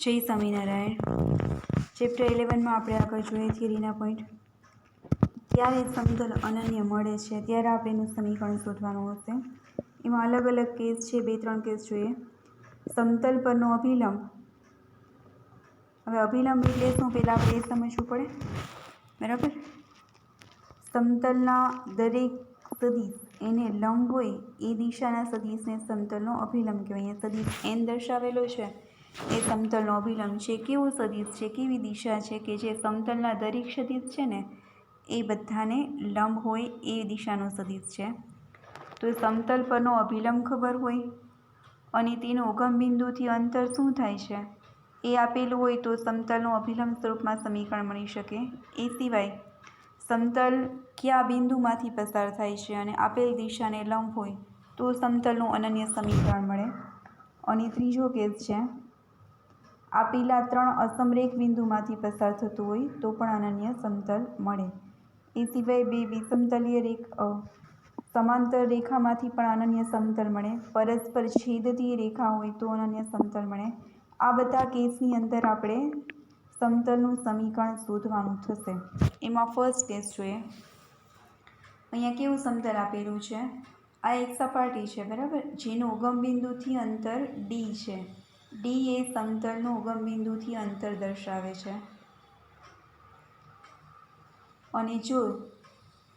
જય સ્વામિનારાયણ। ચેપ્ટર 11 માં આપણે આગળ જોઈએ થિયરીના પોઈન્ટ। ત્યારે સમતલ અનન્ય મળે છે ત્યારે આપણે એનું સમીકરણ શોધવાનું હશે। એમાં અલગ અલગ કેસ છે, 2-3 કેસ જોઈએ। સમતલ પરનો અભિલંબ। હવે અભિલંબ એટલે શું, પહેલાં આપણે એ સમજવું પડે, બરાબર। સમતલના દરેક સદિશ એને લંબ હોય એ દિશાના સદિશને સમતલનો અભિલંબ કહેવાય। અહીંયા સદિશ n દર્શાવેલો છે એ સમતલનો અભિલંબ છે। કેવો સદિશ છે, કેવી દિશા છે કે જે સમતલના દરેક સદિશ છે ને એ બધાને લંબ હોય એ દિશાનો સદિશ છે। તો સમતલ પરનો અભિલંબ ખબર હોય અને તેનું ઉગમ બિંદુથી અંતર શું થાય છે એ આપેલું હોય તો સમતલનો અભિલંબ સ્વરૂપમાં સમીકરણ મળી શકે। એ સિવાય સમતલ કયા બિંદુમાંથી પસાર થાય છે અને આપેલ દિશાને લંબ હોય તો સમતલનું અનન્ય સમીકરણ મળે। અને ત્રીજો કેસ છે, આપેલા 3 અસમરેખ બિંદુમાંથી પસાર થતું હોય તો પણ અનન્ય સમતલ મળે। એ સિવાય 2 વિષમતલીય સમાંતર રેખામાંથી પણ અનન્ય સમતલ મળે। પરસ્પર છેદતી રેખા હોય તો અનન્ય સમતલ મળે। આ બધા કેસની અંદર આપણે સમતલનું સમીકરણ શોધવાનું થશે। એમાં ફર્સ્ટ કેસ જોઈએ। અહીંયા કેવું સમતલ આપેલું છે, આ એક સપાટી છે, બરાબર, જેનું ઉગમ બિંદુથી અંતર d છે। d એ સમતલનું ઉગમ બિંદુથી અંતર દર્શાવે છે। અને જો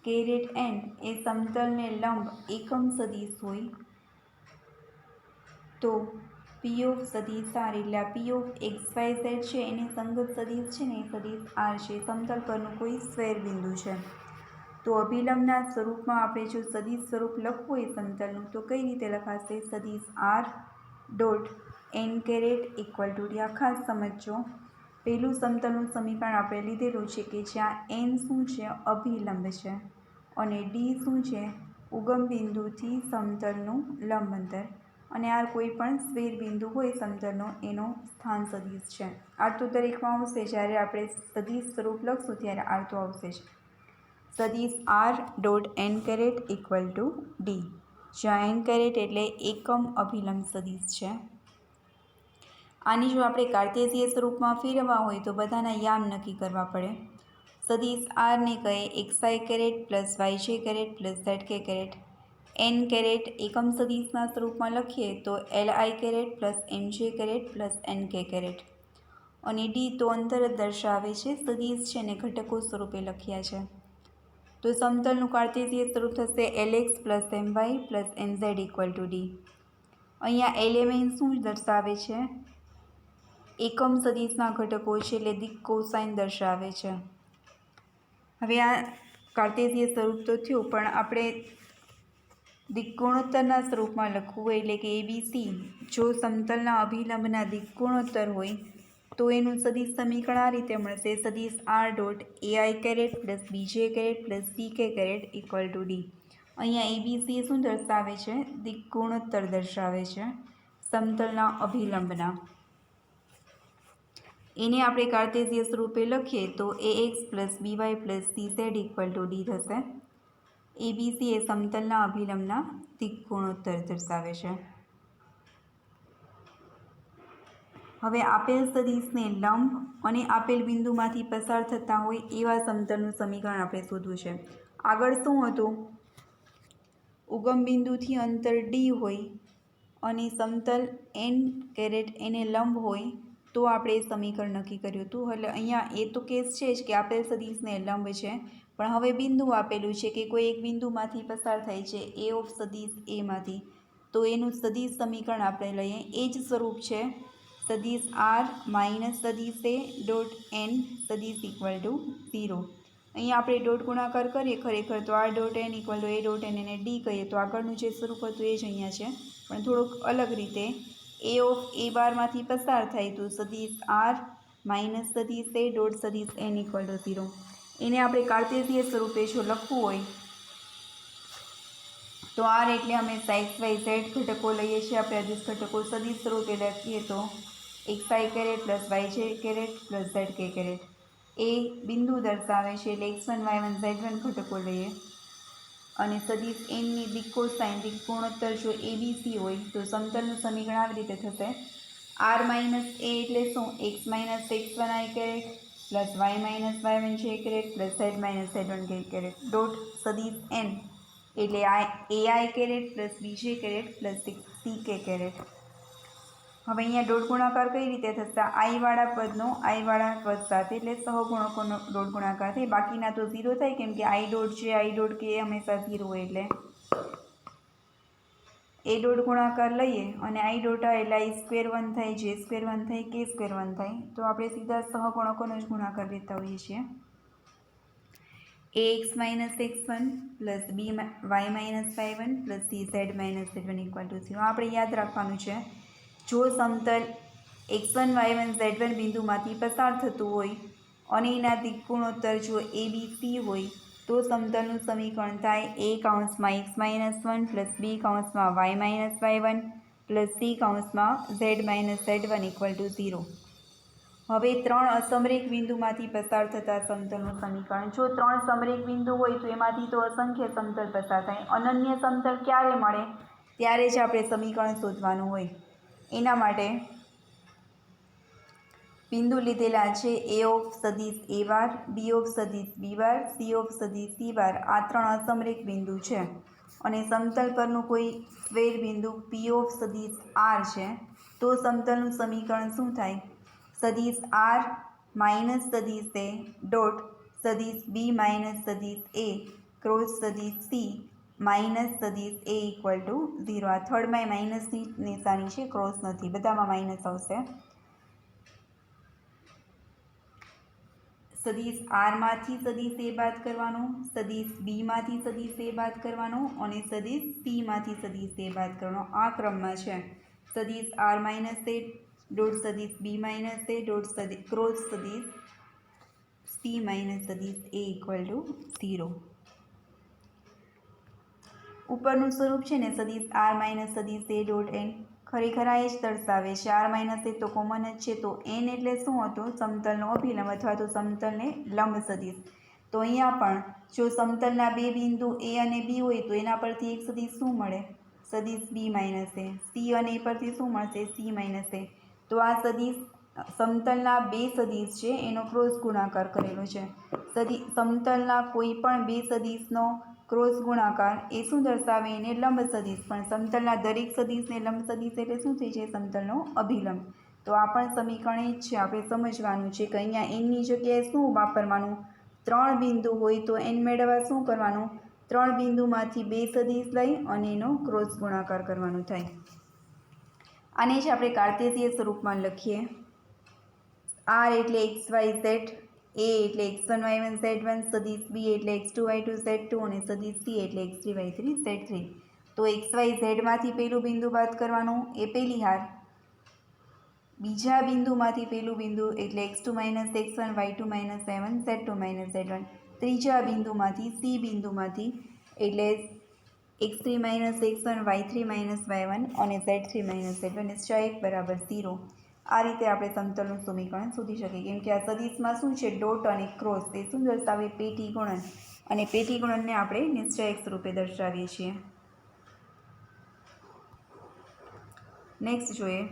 n એ સમતલને લંબ એકમ સદિશ હોય તો p ઓફ સદિશ r, એટલે આ p ઓફ xyz છે એને સંગત સદિશ છે ને એ સદિશ r છે, સમતલ પરનું કોઈ સ્વેર બિંદુ છે। તો અભિલંબના સ્વરૂપમાં આપણે જો સદિશ સ્વરૂપ લખવું હોય સમતલનું તો કઈ રીતે લખાશે, સદિશ r dot n caret equal to d। આ ખાસ સમજો, પહેલું સમતલનું સમીકરણ આપણે લીધેલું છે કે જ્યાં n શું છે, અભિલંબ છે, અને d શું છે, ઉગમ બિંદુથી સમતલનું લંબ અંતર, અને r કોઈ પણ સ્વેર બિંદુ હોય સમતલનો એનો સ્થાન સદિશ છે। r તો દરેકમાં આવશે, જ્યારે આપણે સદિશ સ્વરૂપ લખશું ત્યારે r તો આવશે જ। સદિશ r dot n caret equal to d, જ્યાં n કેરેટ એટલે એકમ અભિલંબ સદિશ છે। આની જો આપણે કાર્ટેશિય સ્વરૂપમાં ફેરવવા હોય તો બધાના યામ નક્કી કરવા પડે। સદિશ r ને કહે xi caret plus yj caret plus zk caret. n caret એકમ સદિશના સ્વરૂપમાં લખીએ તો li caret plus mj caret plus nk caret. અને d તો અંતર જ દર્શાવે છે, સદિશ છે ને ઘટકો સ્વરૂપે લખ્યા છે। તો સમતલનું કાર્ટેશિય સ્વરૂપ થશે lx plus my plus nz equal to d। અહીંયા એલિમેન્ટ શું દર્શાવે છે, એકમ સદિશના ઘટકો છે, એટલે દિક્ કોસાઇન દર્શાવે છે। હવે આ કાર્ટેશિય સ્વરૂપ તો થયું, પણ આપણે દિક્ ગુણોત્તરના સ્વરૂપમાં લખવું હોય એટલે કે ABC, જો સમતલના અભિલંબના દિક્ ગુણોત્તર હોય તો એનું સદિશ સમીકરણ આ રીતે મળશે, સદિશ r dot ai caret plus bj caret plus ck caret equal to d। અહીંયા ABC શું દર્શાવે છે, દિક્ ગુણોત્તર દર્શાવે છે સમતલના અભિલંબના। એને આપણે કાર્ટેશિય સ્વરૂપે લખીએ તો ax plus by plus cz equal to d થશે। ABC એ સમતલના અભિલંબના દિક્ ગુણોત્તર દર્શાવે છે। હવે આપેલ સદિશને લંબ અને આપેલ બિંદુમાંથી પસાર થતા હોય એવા સમતલનું સમીકરણ આપણે શોધવું છે। આગળ શું હતું, ઉગમ બિંદુથી અંતર d હોય અને સમતલ n કેરેટ એને લંબ હોય તો આપણે એ સમીકરણ નક્કી કર્યું હતું। એટલે અહીંયા એ તો કેસ છે જ કે આપેલ સદિશને લંબ છે, પણ હવે બિંદુ આપેલું છે કે કોઈ એક બિંદુમાંથી પસાર થાય છે a ઓફ સદિશ એમાંથી, તો એનું સદિશ સમીકરણ આપણે લઈએ, એ જ સ્વરૂપ છે સદિશ r માઇનસ સદિશ a ડોટ n સદિશ ઇક્વલ ટુ 0। અહીંયા આપણે ડોટ ગુણાકાર કરીએ ખરેખર તો r dot n equal to a dot n એને d કહીએ તો આગળનું જે સ્વરૂપ હતું એ જ અહીંયા છે, પણ થોડુંક અલગ રીતે a ઓફ a બારમાંથી પસાર થાય તો સદિશ r માઇનસ સદિશ a ડોટ સદિશ n ઇક્વલ ટુ 0। એને આપણે કાર્ટેશિય સ્વરૂપે જો લખવું હોય તો r એટલે હંમેશા x y z ઘટકો લઈએ છીએ આપણે અદિશ ઘટકો, સદિશ સ્વરૂપે લખીએ તો xi caret plus yj caret plus zk caret. એ બિંદુ દર્શાવે છે એટલે x1 y1 z1 ઘટકો લઈએ, અને સદિશ nની દિક્ કોસાઇન દિક્ ગુણોત્તર જો abc હોય તો સમતલનું સમીકરણ આવી રીતે થશે, આર માઇનસ એ એટલે શું? X minus x1 I caret plus Y minus y1 J caret plus Z minus z1 કે કેરેટ ડોટ સદીશ એન એટલે એ આઈ કેરેટ પ્લસ બી જે કેરેટ પ્લસ સી કે કેરેટ. હવે અહીંયા ડોટ ગુણાકાર કઈ રીતે થશે? આઈવાળા પદનો આઈવાળા પદ સાથે એટલે સહગુણકોનો ડોટ ગુણાકાર થાય. બાકીના તો 0 થાય કેમ કે આઈ ડોટ જે આઈ ડોટ કે એ હંમેશા 0 હોય એટલે એ ડોટ ગુણાકાર લઈએ અને આઈ ડોટ એટલે આઈ સ્ક્વેર 1 થાય, જે સ્ક્વેર 1 થાય, કે સ્ક્વેર 1 થાય. તો આપણે સીધા સહગુણકોનો જ ગુણાકાર લેતા હોઈએ છીએ. ax minus x1 plus b y minus y1 plus c z minus z1 equal to 0. આપણે યાદ રાખવાનું છે, જો સમતલ x1 y1 z1 બિંદુમાંથી પસાર થતું હોય અને એના દિક્ગુણોત્તર જો એ બી સી હોય તો સમતલનું સમીકરણ થાય a કૌંસમાં x માઇનસ 1 પ્લસ બી કૌંસમાં Y minus y1 plus C કૌંસમાં Z minus z1 equal to 0. હવે 3 અસમરેખ બિંદુમાંથી પસાર થતા સમતલનું સમીકરણ. જો 3 સમરેખ બિંદુ હોય તો એમાંથી તો અસંખ્ય સમતલ પસાર થાય. અનન્ય સમતલ ક્યારે મળે? ત્યારે જ આપણે સમીકરણ શોધવાનું હોય. એના માટે બિંદુ લીધેલા છે એ ઓફ સદીશ એ બાર, બી ઓફ સદીશ બી બાર, સી ઓફ સદીશ સી બાર. આ 3 અસમરેખ બિંદુ છે અને સમતલ પરનું કોઈ સ્ક્વેર બિંદુ પી ઓફ સદીશ આર છે. તો સમતલનું સમીકરણ શું થાય? સદીશ આર માઇનસ સદીશ એ ડોટ સદીશ બી માઇનસ સદીશ એ ક્રોસ સદીશ સી માઇનસ સદીશ એ ઇક્વલ ટુ 0. આ થર્ડમાં માઇનસની નિશાની છે, ક્રોસ નથી, બધામાં માઇનસ આવશે. સદીશ આરમાંથી સદીશ એ બાદ કરવાનો, સદીશ બીમાંથી સદીશ એ બાદ કરવાનો અને સદીશ સીમાંથી સદીશ એ બાદ કરવાનો. આ ક્રમમાં છે. સદીશ આર માઇનસ એ ડોટ સદીશ બી માઇનસ એ ડોટ ક્રોસ સદીશ સી માઇનસ સદીશ એ ઇક્વલ ટુ 0. ઉપરનું સ્વરૂપ છે ને સદીશ આર માઇનસ સદીશ એ ડોટ એન, ખરેખર આ જ દર્શાવે છે. આર માઇનસ એ તો કોમન જ છે, તો એન એટલે શું હતું? સમતલનો અભિલંબ અથવા તો સમતલને લંબ સદીશ. તો અહીંયા પણ જો સમતલના બે બિંદુ એ અને બી હોય તો એના પરથી એક સદીશ શું મળે? સદીશ બી માઇનસ એ. સી અને એ પરથી શું મળશે? સી માઇનસ એ. તો આ સદીશ સમતલના બે સદીશ છે એનો ક્રોસ ગુણાકાર કરેલો છે. સમતલના કોઈ પણ બે સદીશનો ક્રોસ ગુણાકાર એ શું દર્શાવે? એને લંબ સદીશ. પણ સમતલના દરેક સદીશને લંબ સદીશ એટલે શું થઈ જાય? સમતલનો અભિલંબ. તો આ પણ સમીકરણ એ જ છે. આપણે સમજવાનું છે કે અહીંયા એનની જગ્યાએ શું વાપરવાનું? 3 બિંદુ હોય તો એન મેળવવા શું કરવાનું? 3 બિંદુમાંથી બે સદીશ લઈ અને એનો ક્રોસ ગુણાકાર કરવાનું થાય. આને જ આપણે કાર્ટેશિયન સ્વરૂપમાં લખીએ. આર એટલે એક્સ વાય ઝેડ, એ એટલે x1 y1 z1, સદીશ બી એટલે x2 y2 z2 અને સદીશ સી એટલે x3 y3 z3. તો એક્સ વાય ઝેડમાંથી પહેલું બિંદુ બાદ કરવાનું, એ પહેલી હાર. બીજા બિંદુમાંથી પહેલું બિંદુ એટલે x2 minus x1 y2 minus y1 z2 minus z1. ત્રીજા બિંદુમાંથી સી બિંદુમાંથી એટલે x3 minus x1 y3 minus y1 અને z3 માઇનસ z1 નિશ્ચય 1 બરાબર 0. આ રીતે આપણે સમતલનું સમીકરણ શોધી શકીએ. કેમ કે આ સદીશમાં શું છે? ડોટ અને ક્રોસ. તે શું દર્શાવે? પેટી ગુણન. અને પેટી ગુણનને આપણે નિશ્ચયક સ્વરૂપે દર્શાવીએ છીએ. નેક્સ્ટ જોઈએ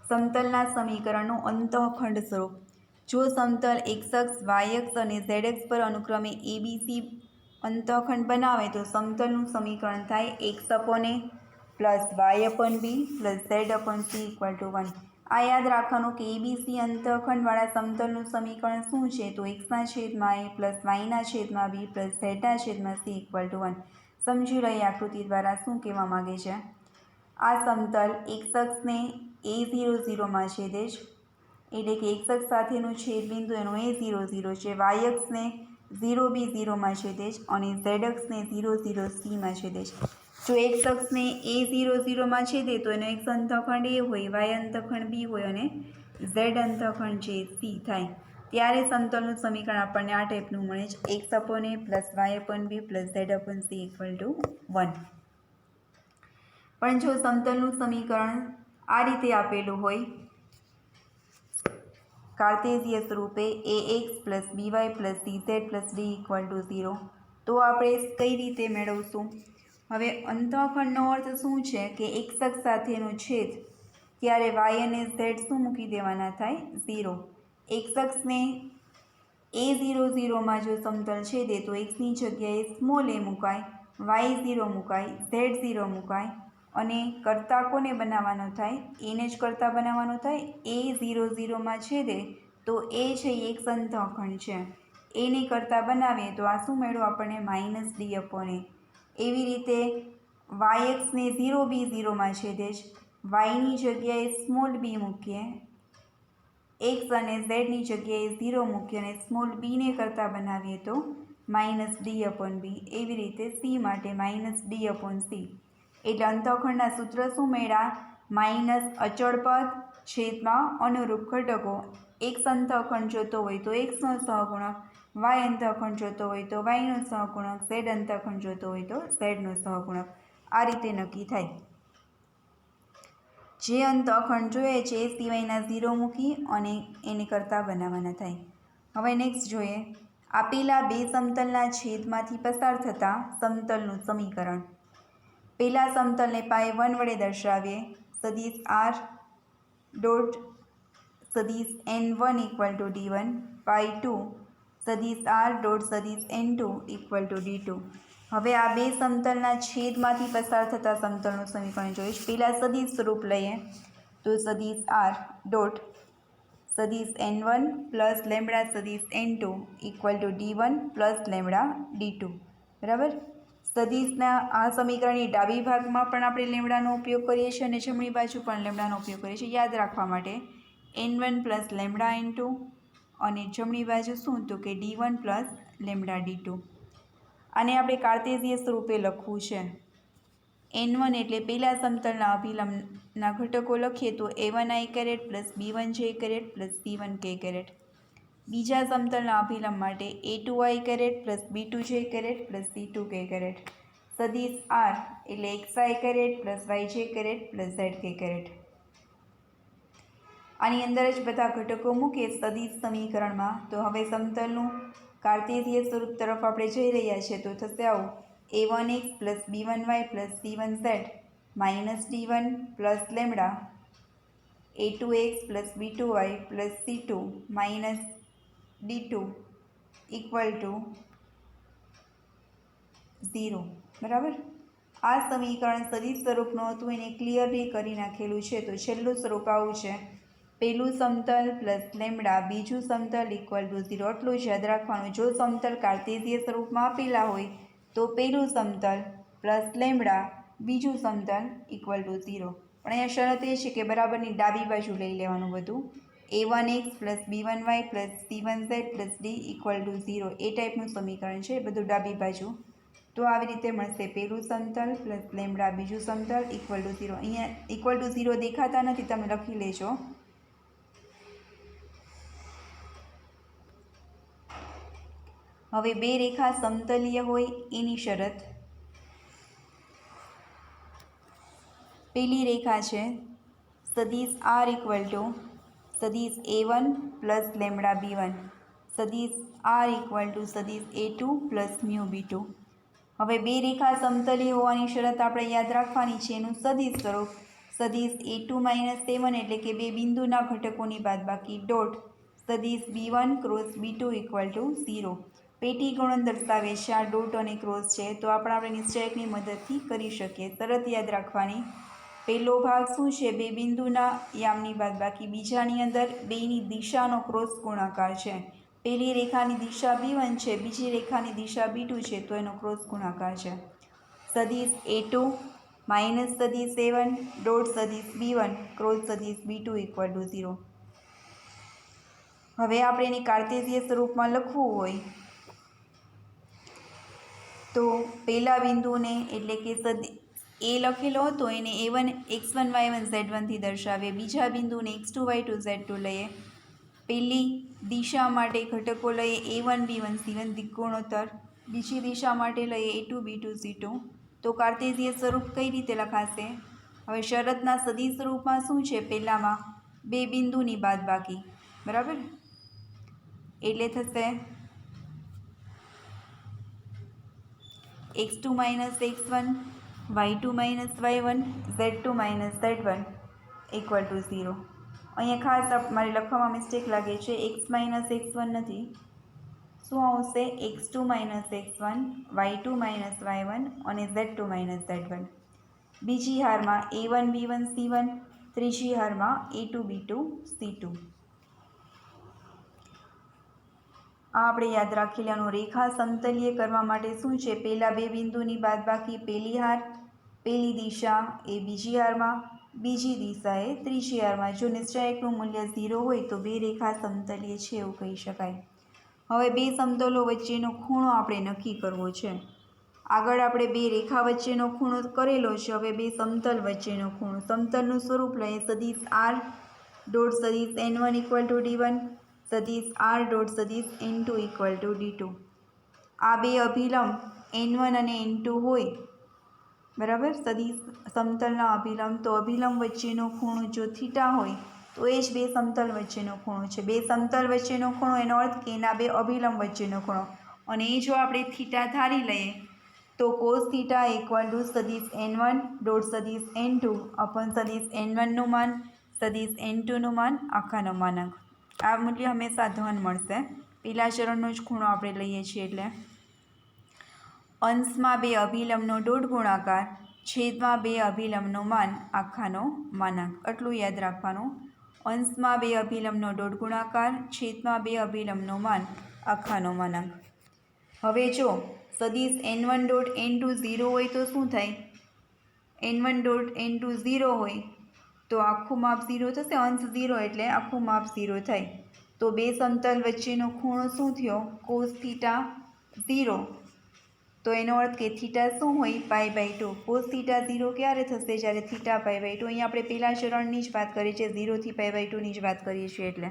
સમતલના સમીકરણનું અંતઃખંડ સ્વરૂપ. જો સમતલ x અક્ષ, y અક્ષ અને z અક્ષ પર અનુક્રમે ABC અંતઃખંડ બનાવે તો સમતલનું સમીકરણ થાય x upon a plus y upon b plus z upon c equal to 1. આ યાદ રાખવાનું કે એબીસી અંતઃખંડવાળા સમતલનું સમીકરણ શું છે? તો એક્સના છેદમાં a પ્લસ વાયના છેદમાં b પ્લસ ઝેડના છેદમાં c ઇક્વલ ટુ 1. સમજી લઈએ આકૃતિ દ્વારા શું કહેવા માગે છે. આ સમતલ એક્સ અક્ષને a00 માં છેદે છે, એટલે કે એક્સ અક્ષ સાથેનું છેદબિંદુ એનો a00 છે. વાય અક્ષને 0b0 માં છેદે છે અને ઝેડ અક્ષને 00c માં છેદે છે. જો એક્સ અક્ષને a00 માં છેદે તો એનો એક્સ અંતઃખંડ એ હોય, વાય અંતઃખંડ બી હોય અને ઝેડ અંતઃખંડ છે સી થાય. ત્યારે સમતલનું સમીકરણ આપણને આ ટાઈપનું મળે છે. X upon a plus y upon b plus z upon c equal to 1. પણ જો સમતલનું સમીકરણ આ રીતે આપેલું હોય કાર્ટેશિયન સ્વરૂપે ax plus by plus cz plus d equal to 0, તો આપણે કઈ રીતે મેળવશું? હવે અંતઃખંડનો અર્થ શું છે? કે એક્સ અક્ષ સાથેનો છેદ ત્યારે વાય અને ઝેડ શું મૂકી દેવાના થાય? 0. એક્સ અક્ષને A00 જો સમતલ છેદે તો એક્સની જગ્યાએ સ્મોલ a મુકાય, y0 મુકાય, z0 મુકાય અને કર્તા કોને બનાવવાનો થાય? એને જ કર્તા બનાવવાનો થાય. A00 છેદે તો એ છે એક અંતઃખંડ છે, એને કરતા બનાવીએ તો આ શું મેળવો આપણને? -d/a. એવી રીતે yxને 0b0 છેદે જ yની જગ્યાએ સ્મોલ b મૂકીએ, એક્સ અને ઝેડની જગ્યાએ 0 મૂકીએ અને સ્મોલ બીને કરતા બનાવીએ તો -d/b. એવી રીતે સી માટે -d/c. એટલે અંતઃખંડના સૂત્ર શું મળ્યા? માઇનસ અચળ પદ છેદમાં અનુરૂપ ઘટકો. એક્સ અંતઃખંડ જોતો હોય તો એક્સનો સહગુણક, વાય અંતઃખંડ જોતો હોય તો વાયનો સહગુણક, ઝેડ અંતઃખંડ જોતો હોય તો ઝેડનો સહગુણક. આ રીતે નક્કી થાય. જે અંતઃખંડ જોઈએ છે એ સિવાયના 0 મૂકી અને એને કરતા બનાવવાના થાય. હવે નેક્સ્ટ જોઈએ, આપેલા બે સમતલના છેદમાંથી પસાર થતા સમતલનું સમીકરણ. પહેલા સમતલને પાયે 1 વડે દર્શાવીએ. સદિશ r ડોટ સદિશ n1 = d1, પાય 2 સદિશ r ડોટ સદિશ n2 = d2. હવે આ બે સમતલના છેદમાંથી પસાર થતા સમતલનું સમીકરણ જોઈશ. પહેલાં સદિશ સ્વરૂપ લઈએ તો સદિશ r ડોટ સદિશ n1 પ્લસ લેમ્બડા સદિશ n2 = d1 plus lambda d2. બરાબર. સદિશના આ સમીકરણની ડાબી ભાગમાં પણ આપણે લેમ્બડાનો ઉપયોગ કરીએ છીએ અને જમણી બાજુ પણ લેમ્બડાનો ઉપયોગ કરીએ છીએ. યાદ રાખવા માટે n1 પ્લસ લેમ્બડા n2 અને જમણી બાજુ શું તો કે d1 પ્લસ લેમ્બડા d2. આને આપણે કાર્ટેશિયન સ્વરૂપે લખવું છે. n1 એટલે પહેલા સમતલના અભિલંબના ઘટકો લખીએ તો a1i plus b1j plus c1k. બીજા સમતલના અભિલંબ માટે a2i plus b2j plus c2k. સદિશ r એટલે xi plus yj plus zk. આની અંદર જ બધા ઘટકો મૂકીએ સદિશ સમીકરણમાં. તો હવે સમતલનું કાર્ટેશિયન સ્વરૂપ તરફ આપણે જઈ રહ્યા છીએ. તો થશે આવું: a1x plus b1y plus c1z minus d1 plus lambda, a2x plus b2y plus c2 minus d2 = 0. બરાબર. આ સમીકરણ સદિશ સ્વરૂપનું હતું, એને ક્લિયરલી કરી નાખેલું છે. તો છેલ્લું સ્વરૂપ આવું છે: પહેલું સમતલ પ્લસ લેમ્બડા, બીજું સમતલ = 0. એટલું જ યાદ રાખવાનું. જો સમતલ કાર્ટેશિયન સ્વરૂપમાં આપેલા હોય તો પહેલું સમતલ પ્લસ લેમ્બડા, બીજું સમતલ = 0. પણ અહીંયા શરત એ છે કે બરાબરની ડાબી બાજુ લઈ લેવાનું બધું. a1x plus b1y plus c1z plus d = 0. એ ટાઈપનું સમીકરણ છે, બધું ડાબી બાજુ. તો આવી રીતે મળશે: પહેલું સમતલ પ્લસ લેમ્બડા, બીજું સમતલ = 0. અહીંયા = 0 દેખાતા નથી, તમે લખી લેજો. હવે બે રેખા સમતલીય હોય એની શરત. પહેલી રેખા છે સદિશ r = સદિશ a1 પ્લસ લેમ્બડા b1, સદિશ r = સદિશ a2 પ્લસ મ્યુ b2. હવે બે રેખા સમતલીય હોવાની શરત આપણે યાદ રાખવાની છે. એનું સદિશ સ્વરૂપ સદિશ a2 - a1 એટલે કે બે બિંદુના ઘટકોની બાદબાકી ડોટ સદિશ b1 ક્રોસ b2 = 0. પેટી ગુણન દર્શાવે છે. આ ડોટ અને ક્રોસ છે તો આપણે નિશ્ચયકની મદદથી કરી શકીએ. શરત યાદ રાખવાની. પહેલો ભાગ શું છે? બે બિંદુના યામની બાદબાકી બીજાની અંદર બેની દિશાનો ક્રોસ ગુણાકાર છે. પહેલી રેખાની દિશા b1 છે, બીજી રેખાની દિશા b2 છે તો એનો ક્રોસ ગુણાકાર છે. સદિશ a2 માઇનસ સદિશ a1 ડોટ સદિશ b1 ક્રોસ સદિશ b2 = 0. હવે આપણે એને કાર્ટેશિયન સ્વરૂપમાં લખવું હોય તો પહેલા બિંદુને એટલે કે એ લખેલો હતો એને a1 x1 y1 z1 થી દર્શાવીએ. બીજા બિંદુને x2 y2 z2 લઈએ. પહેલી દિશા માટે ઘટકો લઈએ a1 b1 c1 દિક ગુણોત્તર. બીજી દિશા માટે લઈએ a2 b2 c2. તો કાર્ટેશિયન સ્વરૂપ કઈ રીતે લખાશે? હવે શરતના સદિશ સ્વરૂપમાં શું છે? પહેલામાં બે બિંદુની બાદબાકી. બરાબર. એટલે થશે x2 - x1 y2 - y1 z2 - z1 equal to 0. અહીંયા ખાસ મારે લખવામાં મિસ્ટેક લાગે છે, x માઇનસ x1 નથી, શું આવશે? x2 minus x1, y2 minus y1 અને z2 માઇનસ z1. બીજી હારમાં a1 b1 c1, ત્રીજી હારમાં a2 b2 c2. આ આપણે યાદ રાખી લેવાનું. રેખા સમતલીય કરવા માટે શું છે? પહેલાં બે બિંદુની બાદબાકી પહેલી હાર, પહેલી દિશા એ બીજી હારમાં, બીજી દિશા એ ત્રીજી હારમાં. જો નિશ્ચાયકનું મૂલ્ય 0 હોય તો બે રેખા સમતલીય છે એવું કહી શકાય. હવે બે સમતલો વચ્ચેનો ખૂણો આપણે નક્કી કરવો છે. આગળ આપણે બે રેખા વચ્ચેનો ખૂણો કરેલો છે, હવે બે સમતલ વચ્ચેનો ખૂણો. સમતલનું સ્વરૂપ લઈએ, સદિશ r ડોટ સદિશ n1 ઇક્વલ ટુ d1, સદિશ r ડોટ સદિશ n2 ઇક્વલ ટુ d2. આ બે અભિલંબ n1 અને n2 હોય, બરાબર, સદિશ સમતલના અભિલંબ. તો અભિલંબ વચ્ચેનો ખૂણો જો થીટા હોય તો એ જ બે સમતલ વચ્ચેનો ખૂણો છે. બે સમતલ વચ્ચેનો ખૂણો એનો અર્થ કે એના બે અભિલંબ વચ્ચેનો ખૂણો. અને એ જો આપણે થીટા ધારી લઈએ તો કોસ થીટા ઇક્વલ ટુ સદિશ n1 ડોટ સદિશ n2 અપન સદિશ n1નું માન સદિશ n2નું માન આખાનો માનાંક. આ મૂલ્ય હંમેશા ધન મળશે. પહેલા ચરણનો જ ખૂણો આપણે લઈએ છીએ એટલે અંશમાં બે અભિલંબનો ડોટ ગુણાકાર, છેદમાં બે અભિલંબનો માન આખાનો માનાંક. આટલું યાદ રાખવાનું. અંશમાં બે અભિલંબનો ડોટ ગુણાકાર, છેદમાં બે અભિલંબનો માન આખાનો માનાંક. હવે જો સદિશ n1 ડોટ n2 0 હોય તો શું થાય? n1 ડોટ n2 0 હોય તો આખું માપ 0 થશે. અંશ 0 એટલે આખું માપ 0 થાય. તો બે સમતલ વચ્ચેનો ખૂણો શું થયો? Cos theta 0. તો એનો અર્થ કે થીટા શું હોય? π/2. કોસ થીટા 0 ક્યારે થશે? જ્યારે થીટા π/2. અહીંયા આપણે પહેલા ચરણની જ વાત કરીએ છીએ, 0 થી π/2ની જ વાત કરીએ છીએ એટલે.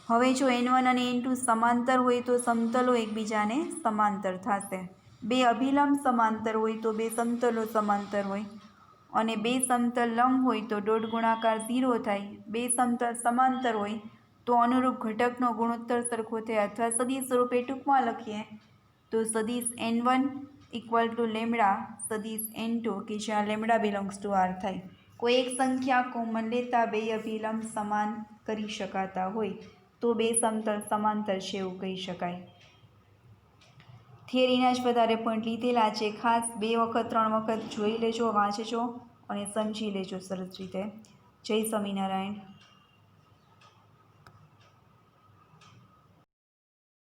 હવે જો n1 અને n2 સમાંતર હોય તો સમતલો એકબીજાને સમાંતર થશે. બે અભિલંબ સમાંતર હોય તો બે સમતલો સમાંતર હોય. અને બે સમતલ લંબ હોય તો ડોટ ગુણાકાર 0 થાય. બે સમતલ સમાંતર હોય તો અનુરૂપ ઘટકનો ગુણોત્તર સરખો થાય. અથવા સદિશ સ્વરૂપે ટૂંકમાં લખીએ તો સદિશ n1 ઇક્વલ ટુ લેમડા સદિશ n2 કે જ્યાં લેમડા બિલોંગ્સ ટુ r થાય. કોઈ એક સંખ્યા કોમન લેતા બે અભિલંબ સમાન કરી શકાતા હોય તો બે સમતલ સમાંતર છે એવું કહી શકાય. થિયરીના જ વધારે પોઈન્ટ લીધેલા છે. ખાસ 2 વખત 3 વખત જોઈ લેજો, વાંચજો અને સમજી લેજો સરસ રીતે. જય સ્વામિનારાયણ.